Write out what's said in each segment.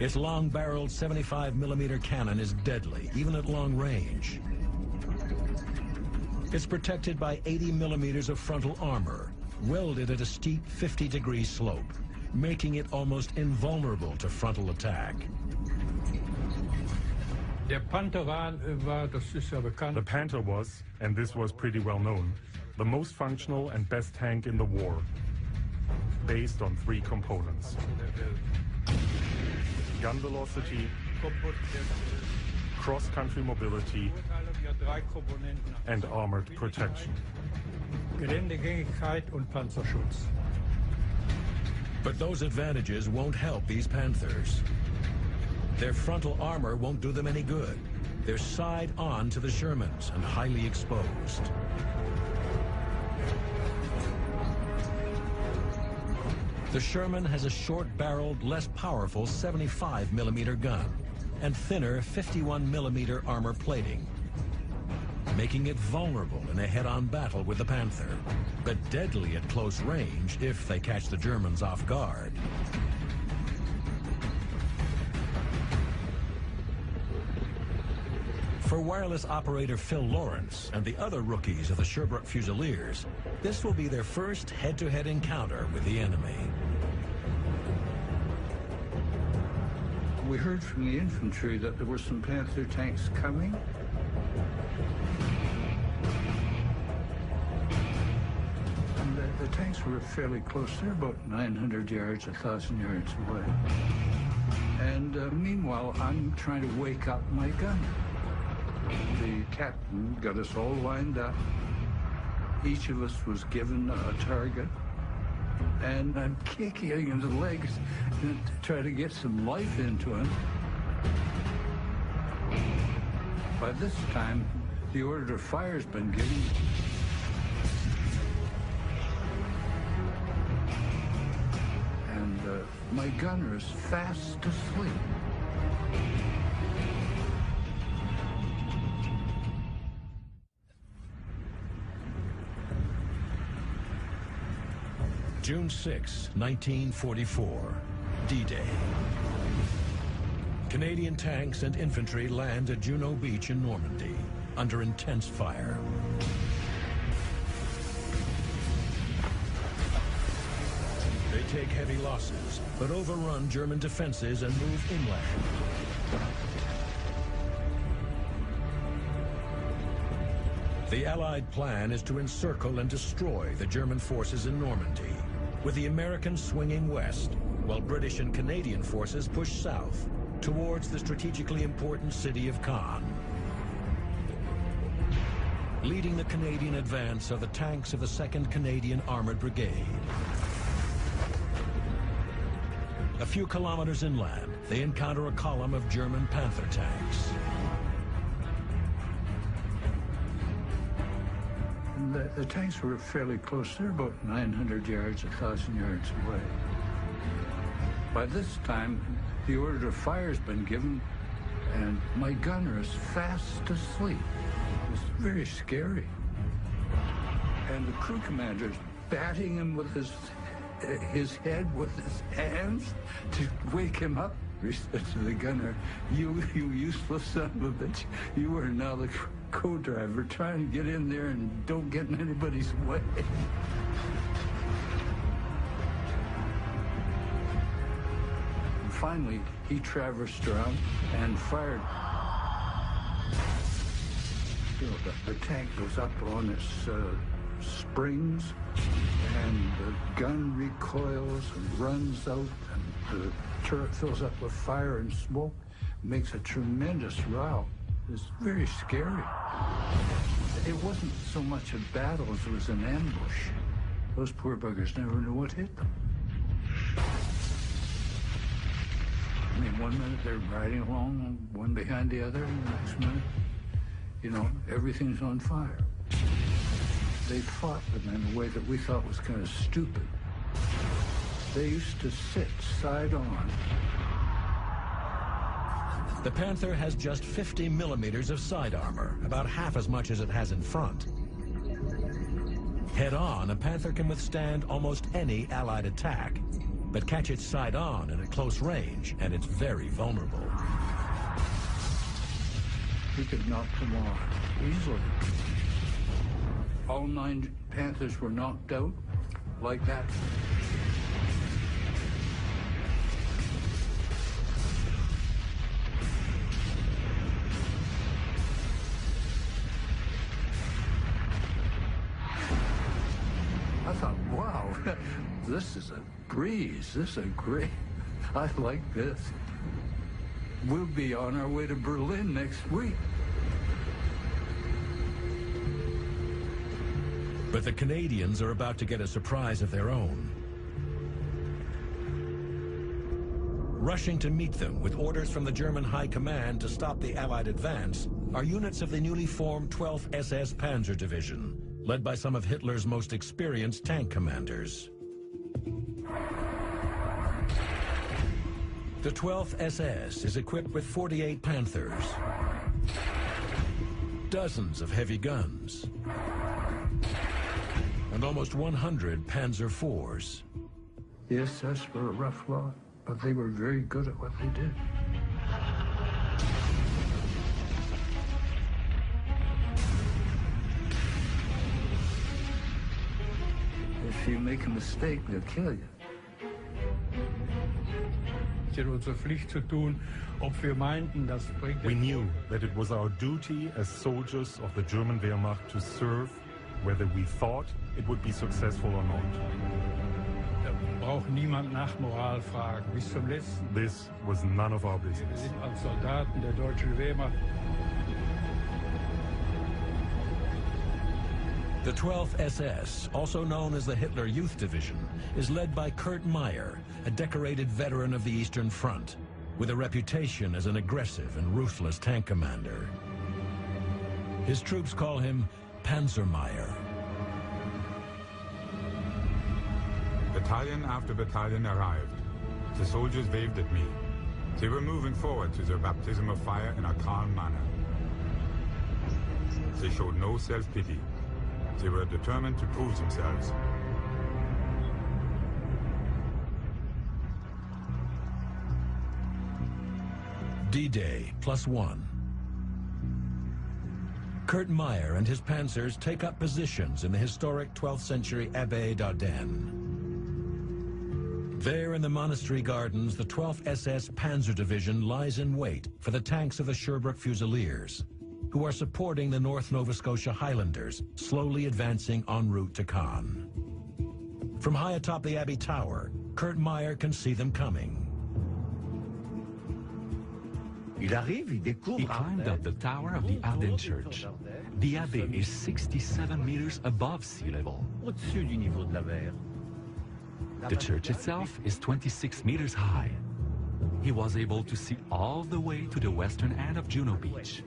Its long-barreled 75mm cannon is deadly, even at long range. It's protected by 80mm of frontal armor, welded at a steep 50-degree slope, making it almost invulnerable to frontal attack. The Panther was, and this was pretty well known, the most functional and best tank in the war, based on 3 components: gun velocity, cross-country mobility, and armored protection. Geländegängigkeit und Panzerschutz. But those advantages won't help these Panthers. Their frontal armor won't do them any good. They're side on to the Shermans and highly exposed. The Sherman has a short-barreled, less powerful 75mm gun and thinner 51mm armor plating, making it vulnerable in a head-on battle with the Panther, but deadly at close range if they catch the Germans off guard. For wireless operator Phil Lawrence and the other rookies of the Sherbrooke Fusiliers, this will be their first head-to-head encounter with the enemy. We heard from the infantry that there were some Panther tanks coming. And the tanks were fairly close. They're about 900 yards, 1,000 yards away. And meanwhile, I'm trying to wake up my gunner. The captain got us all lined up. Each of us was given a target. And I'm kicking him in the legs to try to get some life into him. By this time, the order to fire has been given. And my gunner is fast asleep. June 6, 1944, D-Day. Canadian tanks and infantry land at Juno Beach in Normandy under intense fire. They take heavy losses, but overrun German defenses and move inland. The Allied plan is to encircle and destroy the German forces in Normandy, with the Americans swinging west, while British and Canadian forces push south, towards the strategically important city of Caen. Leading the Canadian advance are the tanks of the 2nd Canadian Armored Brigade. A few kilometers inland, they encounter a column of German Panther tanks. The tanks were fairly close. They're about 900 yards, 1,000 yards away. By this time, the order to fire has been given, and my gunner is fast asleep. It's very scary. And the crew commander is batting him with his head with his hands to wake him up. He said to the gunner, you useless son of a bitch, you are now the co-driver. Try and get in there and don't get in anybody's way. And finally, he traversed around and fired. You know, the tank goes up on its springs, and the gun recoils and runs out, and the turret fills up with fire and smoke, makes a tremendous row. It's very scary. It wasn't so much a battle as it was an ambush. Those poor buggers never knew what hit them. I mean, one minute they're riding along, one behind the other, and the next minute, you know, everything's on fire. They fought them in a way that we thought was kind of stupid. They used to sit side on. The Panther has just 50 millimeters of side armor, about half as much as it has in front. Head on, a Panther can withstand almost any Allied attack. but catch it side on and at close range, and it's very vulnerable. He could knock them off easily. All 9 Panthers were knocked out like that. I thought, wow, this is a breeze. This is a great, I like this. We'll be on our way to Berlin next week. But the Canadians are about to get a surprise of their own. Rushing to meet them with orders from the German High Command to stop the Allied advance are units of the newly formed 12th SS Panzer Division, led by some of Hitler's most experienced tank commanders. The 12th SS is equipped with 48 Panthers, dozens of heavy guns, and almost 100 Panzer IVs. The SS were a rough lot, but they were very good at what they did. If you make a mistake, they'll kill you. We knew that it was our duty as soldiers of the German Wehrmacht to serve, whether we thought it would be successful or not. This was none of our business. The 12th SS, also known as the Hitler Youth Division, is led by Kurt Meyer, a decorated veteran of the Eastern Front, with a reputation as an aggressive and ruthless tank commander. His troops call him Panzer Meyer. Battalion after battalion arrived. The soldiers waved at me. They were moving forward to their baptism of fire in a calm manner. They showed no self-pity. They were determined to prove themselves. D-Day +1. Kurt Meyer and his panzers take up positions in the historic 12th century Abbaye d'Ardenne. There in the monastery gardens, the 12th SS Panzer Division lies in wait for the tanks of the Sherbrooke Fusiliers, who are supporting the North Nova Scotia Highlanders, slowly advancing en route to Caen. From high atop the Abbey Tower, Kurt Meyer can see them coming. He climbed up the tower of the Ardennes Church. The Abbey is 67 meters above sea level. The church itself is 26 meters high. He was able to see all the way to the western end of Juno Beach.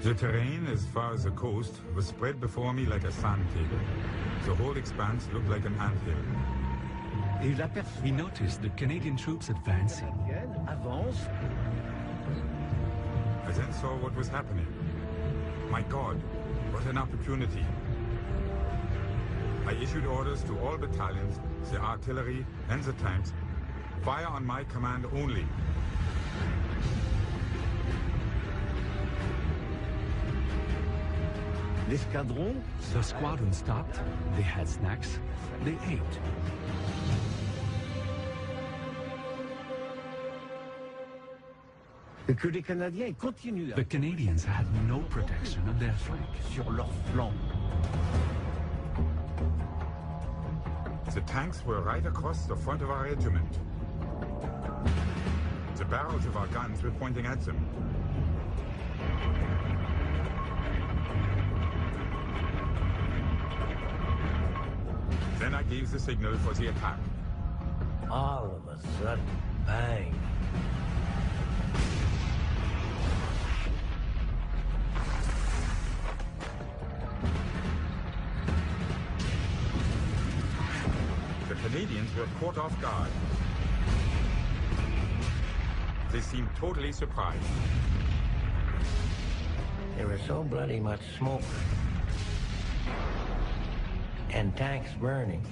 The terrain as far as the coast was spread before me like a sand table. The whole expanse looked like an anthill. He noticed the Canadian troops advancing. I then saw what was happening. My God, what an opportunity. I issued orders to all battalions, the artillery and the tanks, fire on my command only. The squadron stopped, they had snacks, they ate. The Canadians had no protection on their flank. The tanks were right across the front of our regiment. The barrels of our guns were pointing at them. Then I gave the signal for the attack. All of a sudden, bang. The Canadians were caught off guard. They seemed totally surprised. There was so bloody much smoke and tanks burning.